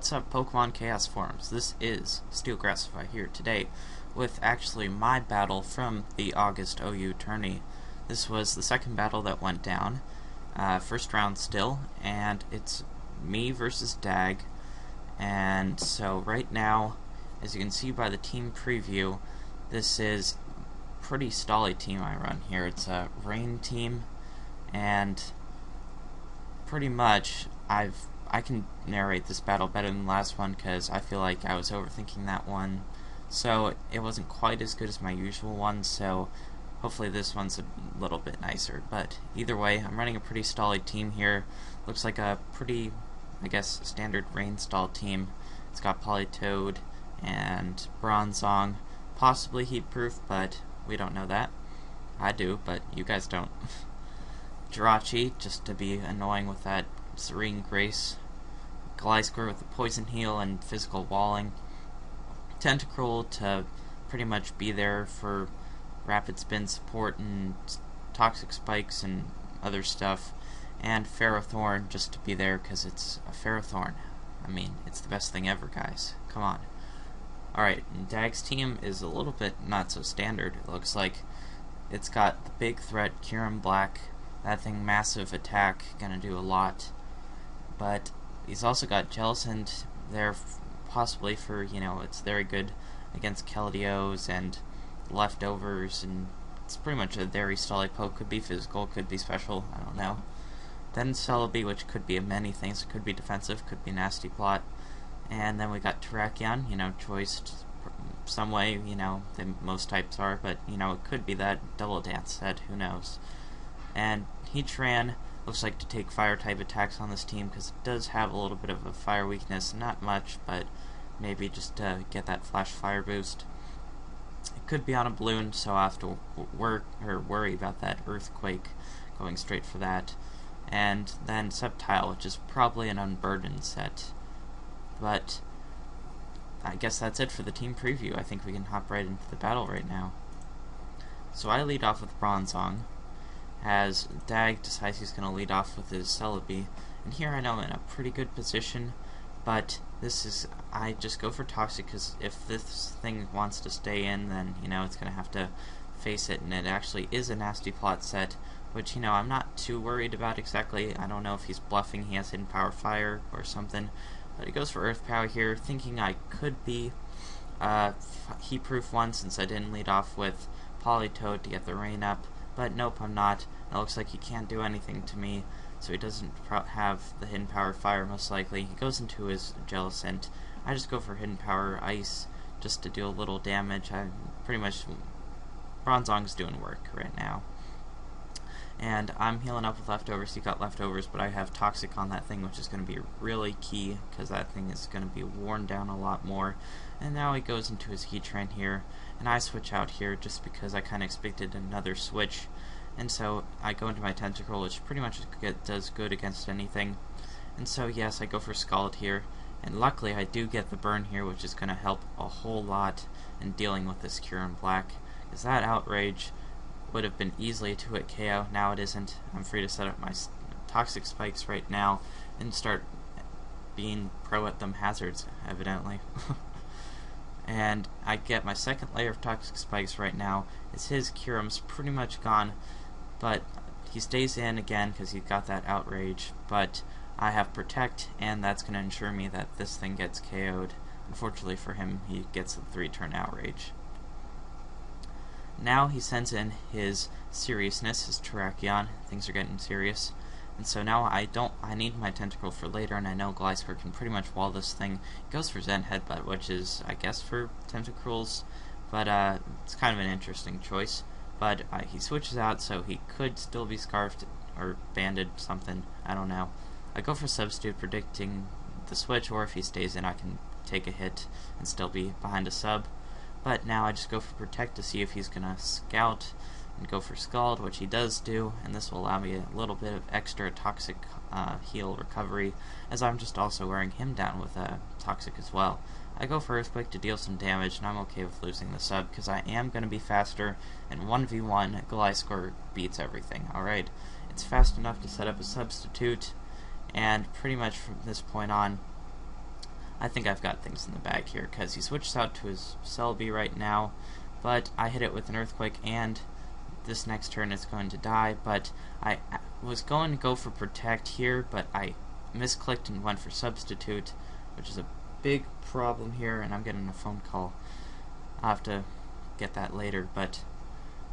What's up, Pokemon Chaos Forums? This is Steelgrassify here today with actually my battle from the August OU tourney. This was the second battle that went down, first round still, and it's me versus Dag. And so right now, as you can see by the team preview, this is a pretty stally team I run here. It's a rain team, and pretty much I can narrate this battle better than the last one because I feel like I was overthinking that one, so it wasn't quite as good as my usual one, so hopefully this one's a little bit nicer. But either way, I'm running a pretty stally team here. Looks like a pretty, I guess, standard rain stall team. It's got Politoed and Bronzong, possibly heat-proof, but we don't know that. I do, but you guys don't. Jirachi, just to be annoying with that Serene Grace. Gliscor with the Poison Heal and Physical Walling. Tentacruel to pretty much be there for Rapid Spin support and Toxic Spikes and other stuff. And Ferrothorn just to be there because it's a Ferrothorn. I mean, it's the best thing ever, guys. Come on. Alright, Dag's team is a little bit not so standard. It looks like it's got the big threat, Kyurem Black. That thing, massive attack, gonna do a lot. But he's also got Jellicent there, possibly for, it's very good against Keldeos and leftovers, and it's pretty much a very stally poke. Could be physical, could be special, I don't know. Then Celebi, which could be many things. It could be defensive, could be nasty plot. And then we got Terrakion, choiced some way, most types are, but, it could be that Double Dance set, who knows. And Heatran looks like to take fire-type attacks on this team because it does have a little bit of a fire weakness. Not much, but maybe just to get that flash fire boost. It could be on a balloon, so I have to worry about that Earthquake, going straight for that. And then Sceptile, which is probably an unburdened set. But I guess that's it for the team preview. I think we can hop right into the battle right now. So I lead off with Bronzong, as Dag decides he's going to lead off with his Celebi. And here I know I'm in a pretty good position, but I just go for Toxic because if this thing wants to stay in, then, it's going to have to face it, and it actually is a nasty plot set, which, I'm not too worried about exactly. I don't know if he's bluffing, he has Hidden Power Fire or something, but he goes for Earth Power here, thinking I could be heat-proof one since I didn't lead off with Politoed to get the rain up. But nope, I'm not. It looks like he can't do anything to me, so he doesn't have the Hidden Power Fire most likely. He goes into his Jellicent. I just go for Hidden Power Ice just to do a little damage. Bronzong's doing work right now. And I'm healing up with leftovers. He got leftovers, but I have Toxic on that thing, which is going to be really key because that thing is going to be worn down a lot more. And now he goes into his Heatran here, and I switch out here just because I kind of expected another switch. And so I go into my Tentacruel, which pretty much does good against anything. And so yes, I go for Scald here, and luckily I do get the burn here, which is going to help a whole lot in dealing with this Kyurem Black, because that Outrage would have been easily a 2-hit KO. Now it isn't. I'm free to set up my Toxic Spikes right now and start being pro at them hazards, evidently. And I get my second layer of Toxic Spikes right now. His Kyurem's pretty much gone, but he stays in again because he's got that Outrage, but I have Protect, and that's going to ensure me that this thing gets KO'd. Unfortunately for him, he gets the 3-turn Outrage. Now he sends in his Seriousness, his Terrakion. Things are getting serious. And so now I need my Tentacruel for later, and I know Gliscor can pretty much wall this thing. He goes for Zen Headbutt, which is, I guess, for Tentacruels, but it's kind of an interesting choice. But he switches out, so he could still be Scarfed or Banded something, I don't know. I go for Substitute, predicting the switch, or if he stays in, I can take a hit and still be behind a sub. But now I just go for Protect to see if he's going to Scout and go for Scald, which he does do, and this will allow me a little bit of extra Toxic heal recovery, as I'm just also wearing him down with Toxic as well. I go for Earthquake to deal some damage, and I'm okay with losing the sub, because I am going to be faster, and 1v1, Gliscor beats everything, alright? It's fast enough to set up a substitute, and pretty much from this point on, I think I've got things in the bag here, because he switches out to his Selby right now, but I hit it with an Earthquake, and this next turn it's going to die, but I was going to go for Protect here, but I misclicked and went for Substitute, which is a big problem here, and I'm getting a phone call. I'll have to get that later, but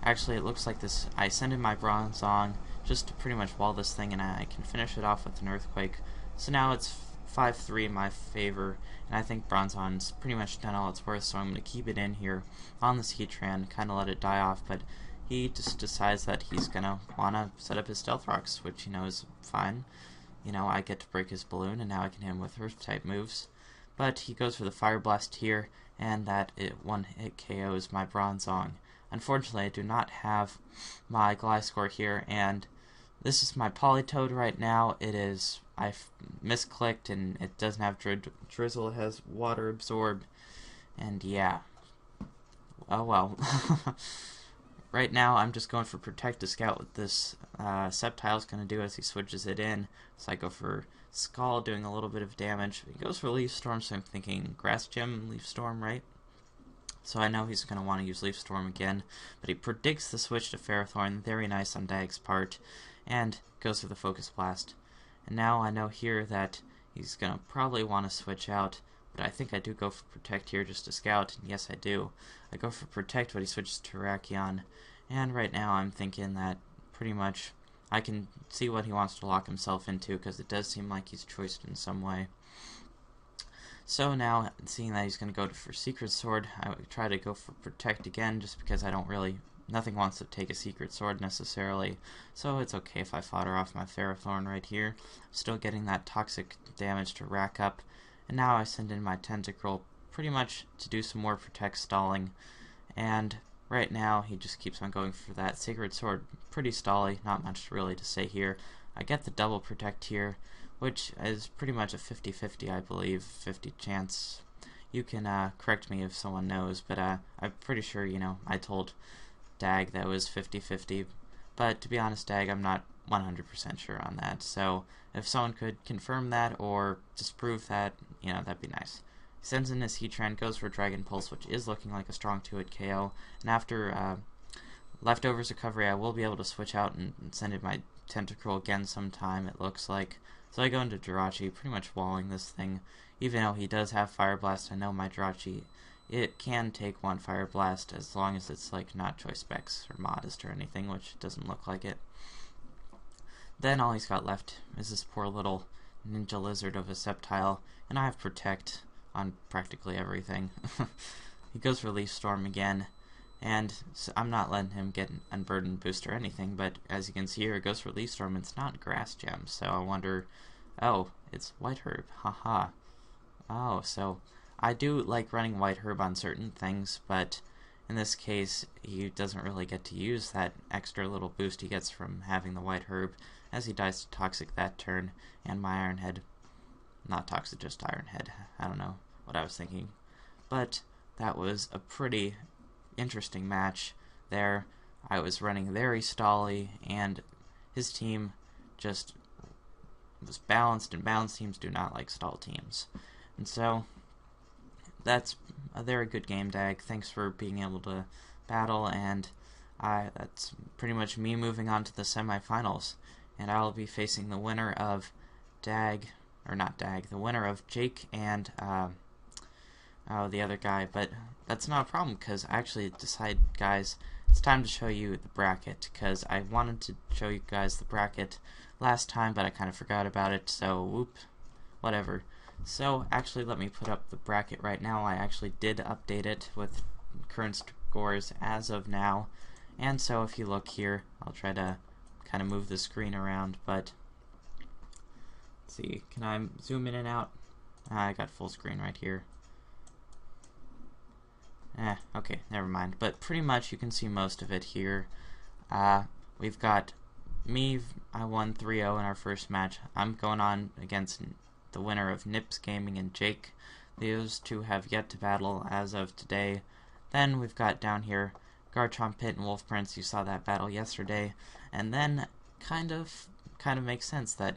actually it looks like this, I send in my Bronzong just to pretty much wall this thing, and I can finish it off with an Earthquake. So now it's 5-3 in my favor, and I think Bronzong's pretty much done all it's worth, so I'm going to keep it in here on this Heatran, kind of let it die off, but he just decides that he's going to want to set up his Stealth Rocks, which, you know, is fine. You know, I get to break his balloon, and now I can hit him with Earth-type moves. But he goes for the Fire Blast here, and that one-hit KOs my Bronzong. Unfortunately, I do not have my Gliscor here, and this is my Politoed right now. I've misclicked, and it doesn't have Drizzle, it has Water Absorb, and yeah. Oh well. Right now, I'm just going for Protect to scout what this Sceptile's going to do as he switches it in. So I go for Scald, doing a little bit of damage. He goes for Leaf Storm, so I'm thinking Grass Gem, Leaf Storm, right? So I know he's going to want to use Leaf Storm again, but he predicts the switch to Ferrothorn, very nice on Dag's part, and goes for the Focus Blast. And now I know here that he's going to probably want to switch out, but I think I do go for Protect here just to scout, and yes I do. I go for Protect, but he switches to Terrakion, and right now I'm thinking that pretty much I can see what he wants to lock himself into, because it does seem like he's choiced in some way. So now, seeing that he's going to go for Secret Sword, I would try to go for Protect again, just because I don't really, nothing wants to take a Secret Sword necessarily, so it's okay if I fodder off my Ferrothorn right here. Still getting that toxic damage to rack up, and now I send in my Tentacruel pretty much to do some more Protect stalling, and right now he just keeps on going for that Sacred Sword, pretty stally, not much really to say here. I get the double Protect here, which is pretty much a 50-50, I believe, 50 chance. You can correct me if someone knows, but I'm pretty sure, you know, I told Dag that it was 50-50, but to be honest, Dag, I'm not 100% sure on that, so if someone could confirm that or disprove that, you know, that'd be nice. He sends in his Heatran, goes for Dragon Pulse, which is looking like a strong 2-hit KO, and after Leftovers Recovery, I will be able to switch out and send in my Tentacruel again sometime, it looks like. So I go into Jirachi, pretty much walling this thing. Even though he does have Fire Blast, I know my Jirachi, it can take one Fire Blast as long as it's like not Choice Specs or Modest or anything, which doesn't look like it. Then all he's got left is this poor little Ninja Lizard of a Sceptile, and I have Protect on practically everything. He goes for Leaf Storm again, and so I'm not letting him get an Unburdened boost or anything, but as you can see here, it goes for Leaf Storm, it's not Grass Gem, so I wonder, oh, it's White Herb, haha. Oh, so I do like running White Herb on certain things, but in this case, he doesn't really get to use that extra little boost he gets from having the White Herb, as he dies to Toxic that turn, and my Iron Head, not Toxic, just Iron Head, I don't know what I was thinking, but that was a pretty interesting match there. I was running very stally, and his team just was balanced, and balanced teams do not like stall teams. And so, that's a very good game, Dag. Thanks for being able to battle, and that's pretty much me moving on to the semifinals. And I'll be facing the winner of Dag, or not Dag, the winner of Jake and the other guy, but that's not a problem, because I actually decided, guys, it's time to show you the bracket, because I wanted to show you guys the bracket last time, but I kind of forgot about it, so whoop, whatever. So actually, let me put up the bracket right now. I actually did update it with current scores as of now, and so if you look here, I'll try to kind of move the screen around, but let's see, can I zoom in and out? I got full screen right here. Okay, never mind. But pretty much you can see most of it here. We've got me, I won 3-0 in our first match. I'm going on against the winner of Nips Gaming and Jake. Those two have yet to battle as of today. Then we've got down here Garchomp Pit and Wolf Prince. You saw that battle yesterday. And then kind of makes sense that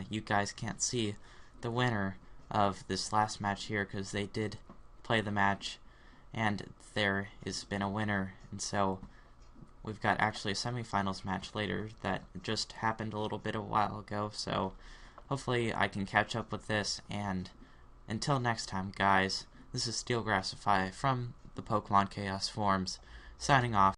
you guys can't see the winner of this last match here, because they did play the match and there has been a winner, and so we've got actually a semifinals match later that just happened a little bit a while ago. So hopefully I can catch up with this, and until next time, guys, this is Steelgrassify from the Pokemon Chaos forums, signing off.